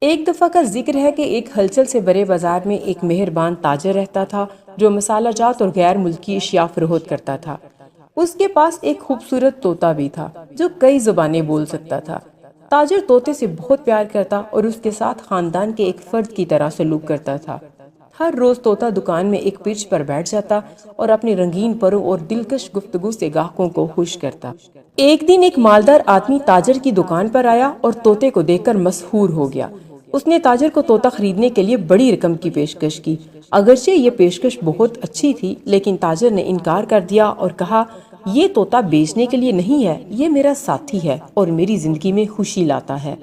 ایک دفعہ کا ذکر ہے کہ ایک ہلچل سے بڑے بازار میں ایک مہربان تاجر رہتا تھا جو مسالہ جات اور غیر ملکی اشیاء فروخت کرتا تھا۔ اس کے پاس ایک خوبصورت طوطا بھی تھا جو کئی زبانیں بول سکتا تھا۔ تاجر طوطے سے بہت پیار کرتا اور اس کے ساتھ خاندان کے ایک فرد کی طرح سلوک کرتا تھا۔ ہر روز طوطا دکان میں ایک پرچ پر بیٹھ جاتا اور اپنی رنگین پروں اور دلکش گفتگو سے گاہکوں کو خوش کرتا۔ ایک دن ایک مالدار آدمی تاجر کی دکان پر آیا اور طوطے کو دیکھ کر مسحور ہو گیا۔ اس نے تاجر کو طوطا خریدنے کے لیے بڑی رقم کی پیشکش کی۔ اگرچہ یہ پیشکش بہت اچھی تھی لیکن تاجر نے انکار کر دیا اور کہا، یہ طوطا بیچنے کے لیے نہیں ہے، یہ میرا ساتھی ہے اور میری زندگی میں خوشی لاتا ہے۔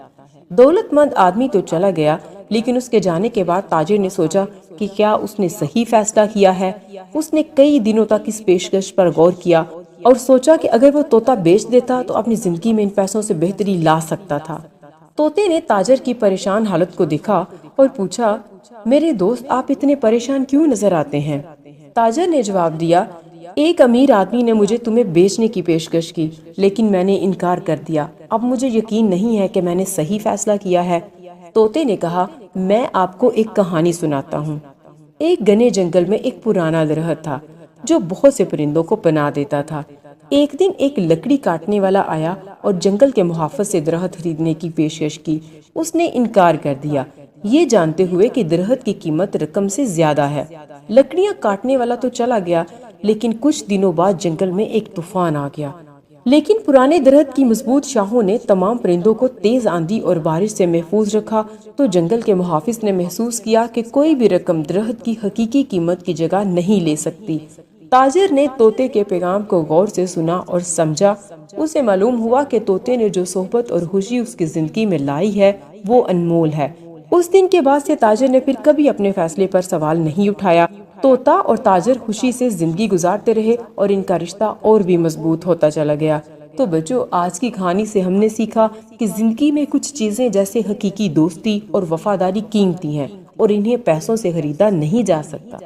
دولت مند آدمی تو چلا گیا لیکن اس کے جانے کے بعد تاجر نے سوچا کہ کیا اس نے صحیح فیصلہ کیا ہے۔ اس نے کئی دنوں تک اس پیشکش پر غور کیا اور سوچا کہ اگر وہ طوطا بیچ دیتا تو اپنی زندگی میں ان پیسوں سے بہتری لا سکتا تھا۔ طوطے نے تاجر کی پریشان حالت کو دیکھا اور پوچھا، میرے دوست آپ اتنے پریشان کیوں نظر آتے ہیں؟ تاجر نے جواب دیا، ایک امیر آدمی نے مجھے تمہیں بیچنے کی پیشکش کی لیکن میں نے انکار کر دیا۔ اب مجھے یقین نہیں ہے کہ میں نے صحیح فیصلہ کیا ہے۔ طوطے نے کہا، میں آپ کو ایک کہانی سناتا ہوں۔ ایک گھنے جنگل میں ایک پرانا درخت تھا جو بہت سے پرندوں کو پناہ دیتا تھا۔ ایک دن ایک لکڑی کاٹنے والا آیا اور جنگل کے محافظ سے درخت خریدنے کی پیشکش کی۔ اس نے انکار کر دیا، یہ جانتے ہوئے کہ درخت کی قیمت رقم سے زیادہ ہے۔ لکڑیاں کاٹنے والا تو چلا گیا لیکن کچھ دنوں بعد جنگل میں ایک طوفان آ گیا۔ لیکن پرانے درخت کی مضبوط شاخوں نے تمام پرندوں کو تیز آندھی اور بارش سے محفوظ رکھا۔ تو جنگل کے محافظ نے محسوس کیا کہ کوئی بھی رقم درخت کی حقیقی قیمت کی جگہ نہیں لے سکتی۔ تاجر نے طوطے کے پیغام کو غور سے سنا اور سمجھا۔ اسے معلوم ہوا کہ طوطے نے جو صحبت اور خوشی اس کی زندگی میں لائی ہے وہ انمول ہے۔ اس دن کے بعد سے تاجر نے پھر کبھی اپنے فیصلے پر سوال نہیں اٹھایا۔ طوطا اور تاجر خوشی سے زندگی گزارتے رہے اور ان کا رشتہ اور بھی مضبوط ہوتا چلا گیا۔ تو بچوں، آج کی کہانی سے ہم نے سیکھا کہ زندگی میں کچھ چیزیں جیسے حقیقی دوستی اور وفاداری قیمتی ہیں اور انہیں پیسوں سے خریدا نہیں جا سکتا۔